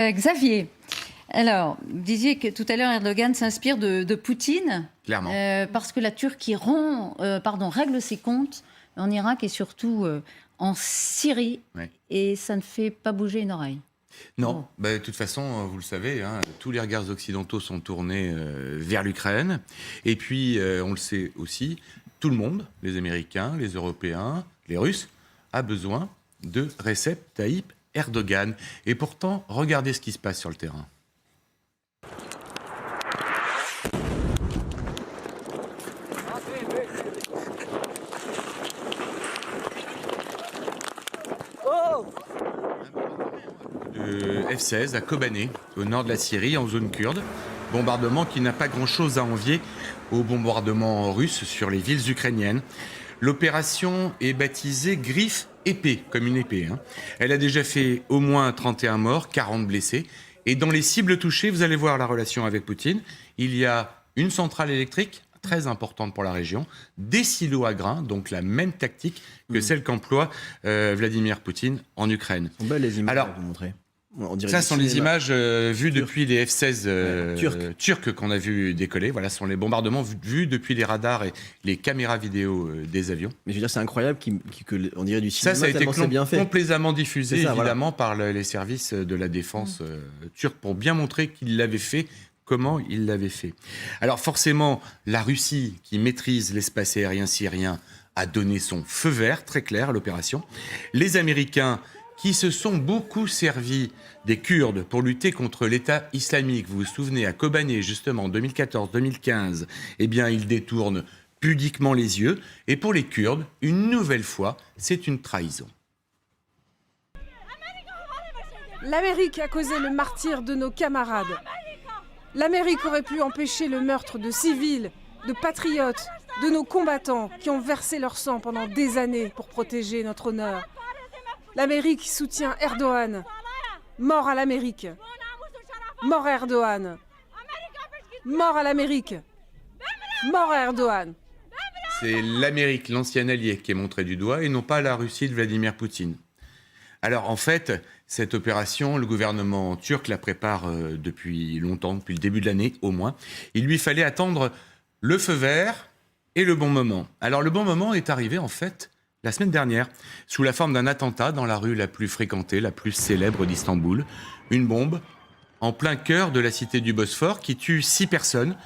Xavier, alors, vous disiez que tout à l'heure, Erdogan s'inspire de Poutine. Clairement. Parce que la Turquie règle ses comptes en Irak et surtout en Syrie. Ouais. Et ça ne fait pas bouger une oreille. Non, de toute façon, vous le savez, tous les regards occidentaux sont tournés vers l'Ukraine. Et puis, on le sait aussi, tout le monde, les Américains, les Européens, les Russes, a besoin de Recep Tayyip Erdogan. Et pourtant, regardez ce qui se passe sur le terrain. De F-16 à Kobané, au nord de la Syrie, en zone kurde. Bombardement qui n'a pas grand-chose à envier au bombardement russe sur les villes ukrainiennes. L'opération est baptisée Griffe épée, comme une épée. Elle a déjà fait au moins 31 morts, 40 blessés. Et dans les cibles touchées, vous allez voir la relation avec Poutine. Il y a une centrale électrique très importante pour la région, des silos à grains, donc la même tactique que celle qu'emploie Vladimir Poutine en Ukraine. Ce sont belles les images Alors, que vous montrez. Ça sont les images vues depuis les F-16 turcs qu'on a vu décoller. Voilà, ce sont les bombardements vus depuis les radars et les caméras vidéo des avions. Mais je veux dire, c'est incroyable qu'on dirait du cinéma. Ça a été bien fait. complaisamment diffusé, ça, évidemment, par les services de la défense turque pour bien montrer qu'il l'avait fait, comment il l'avait fait. Alors forcément, la Russie, qui maîtrise l'espace aérien syrien, a donné son feu vert, très clair, à l'opération. Les Américains, qui se sont beaucoup servis des Kurdes pour lutter contre l'État islamique. Vous vous souvenez, à Kobané, justement, en 2014-2015, eh bien, ils détournent pudiquement les yeux. Et pour les Kurdes, une nouvelle fois, c'est une trahison. L'Amérique a causé le martyre de nos camarades. L'Amérique aurait pu empêcher le meurtre de civils, de patriotes, de nos combattants qui ont versé leur sang pendant des années pour protéger notre honneur. L'Amérique soutient Erdogan. Mort à l'Amérique. Mort à Erdogan. Mort à l'Amérique. Mort à Erdogan. C'est l'Amérique, l'ancien allié, qui est montré du doigt et non pas la Russie de Vladimir Poutine. Alors en fait, cette opération, le gouvernement turc la prépare depuis longtemps, depuis le début de l'année au moins. Il lui fallait attendre le feu vert et le bon moment. Alors le bon moment est arrivé en fait la semaine dernière, sous la forme d'un attentat dans la rue la plus fréquentée, la plus célèbre d'Istanbul. Une bombe en plein cœur de la cité du Bosphore qui tue 6 personnes.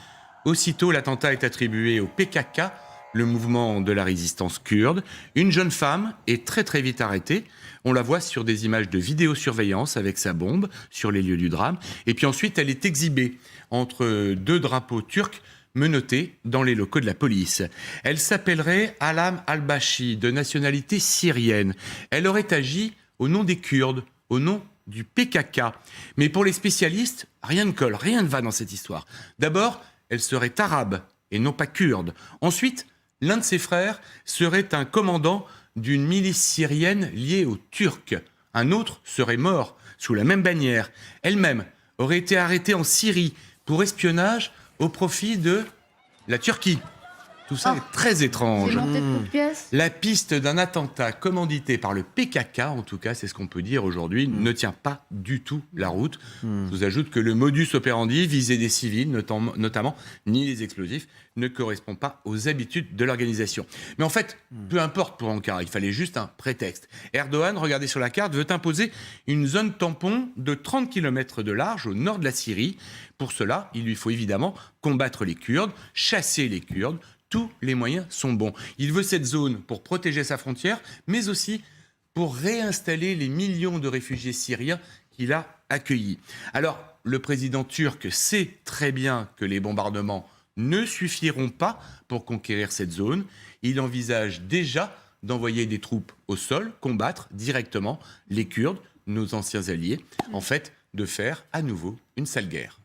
Aussitôt, l'attentat est attribué au PKK, le mouvement de la résistance kurde. Une jeune femme est très très vite arrêtée. On la voit sur des images de vidéosurveillance avec sa bombe sur les lieux du drame. Et puis ensuite, elle est exhibée entre 2 drapeaux turcs menottée dans les locaux de la police. Elle s'appellerait Alam al-Bashi, de nationalité syrienne. Elle aurait agi au nom des Kurdes, au nom du PKK. Mais pour les spécialistes, rien ne colle, rien ne va dans cette histoire. D'abord, elle serait arabe et non pas kurde. Ensuite, l'un de ses frères serait un commandant d'une milice syrienne liée aux Turcs. Un autre serait mort sous la même bannière. Elle-même aurait été arrêtée en Syrie pour espionnage au profit de la Turquie. Tout ça est très étrange. C'est monté de toutes pièces. La piste d'un attentat commandité par le PKK, en tout cas, c'est ce qu'on peut dire aujourd'hui, ne tient pas du tout la route. Je vous ajoute que le modus operandi, viser des civils, notamment, ni les explosifs, ne correspond pas aux habitudes de l'organisation. Mais en fait, peu importe pour Ankara, il fallait juste un prétexte. Erdogan, regardez sur la carte, veut imposer une zone tampon de 30 km de large au nord de la Syrie. Pour cela, il lui faut évidemment combattre les Kurdes, chasser les Kurdes. Tous les moyens sont bons. Il veut cette zone pour protéger sa frontière, mais aussi pour réinstaller les millions de réfugiés syriens qu'il a accueillis. Alors, le président turc sait très bien que les bombardements ne suffiront pas pour conquérir cette zone. Il envisage déjà d'envoyer des troupes au sol, combattre directement les Kurdes, nos anciens alliés, en fait, de faire à nouveau une sale guerre.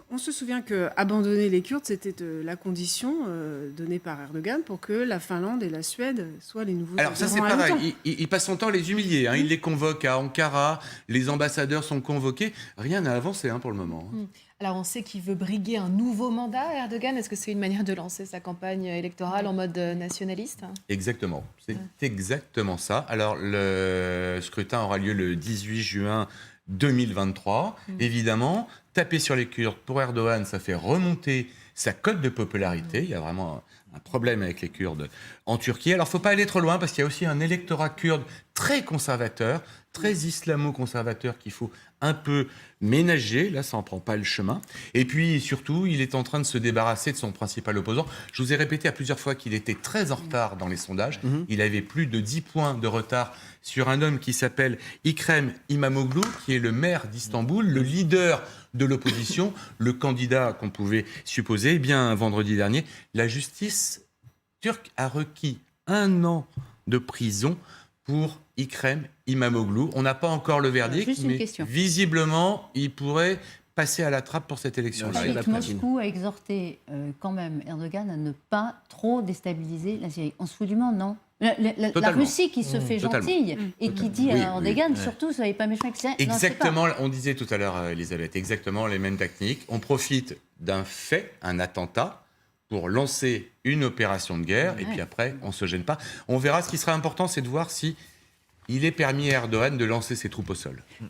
On se souvient qu'abandonner les Kurdes, c'était la condition donnée par Erdogan pour que la Finlande et la Suède soient les nouveaux... Alors ça c'est pareil, il passe son temps à les humilier, il les convoque à Ankara, les ambassadeurs sont convoqués, rien n'a avancé pour le moment. Alors on sait qu'il veut briguer un nouveau mandat, Erdogan. Est-ce que c'est une manière de lancer sa campagne électorale en mode nationaliste ? Exactement, c'est exactement ça. Alors le scrutin aura lieu le 18 juin 2023. Évidemment, taper sur les Kurdes pour Erdogan, ça fait remonter sa cote de popularité. Il y a vraiment un problème avec les Kurdes en Turquie. Alors, il ne faut pas aller trop loin parce qu'il y a aussi un électorat kurde très conservateur, très islamo-conservateur qu'il faut un peu ménager. Là, ça n'en prend pas le chemin. Et puis, surtout, il est en train de se débarrasser de son principal opposant. Je vous ai répété à plusieurs fois qu'il était très en retard dans les sondages. Il avait plus de 10 points de retard sur un homme qui s'appelle Ekrem İmamoğlu, qui est le maire d'Istanbul, le leader de l'opposition, le candidat qu'on pouvait supposer. Eh bien, vendredi dernier, la justice turque a requis 1 an de prison pour Ekrem İmamoğlu. On n'a pas encore le verdict, Juste une mais question. visiblement, il pourrait passer à la trappe pour cette élection-là. Ouais, la Avec platine. Moscou a exhorté quand même Erdogan à ne pas trop déstabiliser la Syrie. On se fout du monde, non? La Totalement. Russie qui se fait Totalement. gentille et qui dit Oui, à Erdogan, oui. surtout, soyez pas méchants avec ça. Exactement, on disait tout à l'heure, Elisabeth, exactement les mêmes techniques. On profite d'un fait, un attentat, pour lancer une opération de guerre, et puis après, on ne se gêne pas. On verra. Ce qui sera important, c'est de voir si il est permis à Erdogan de lancer ses troupes au sol.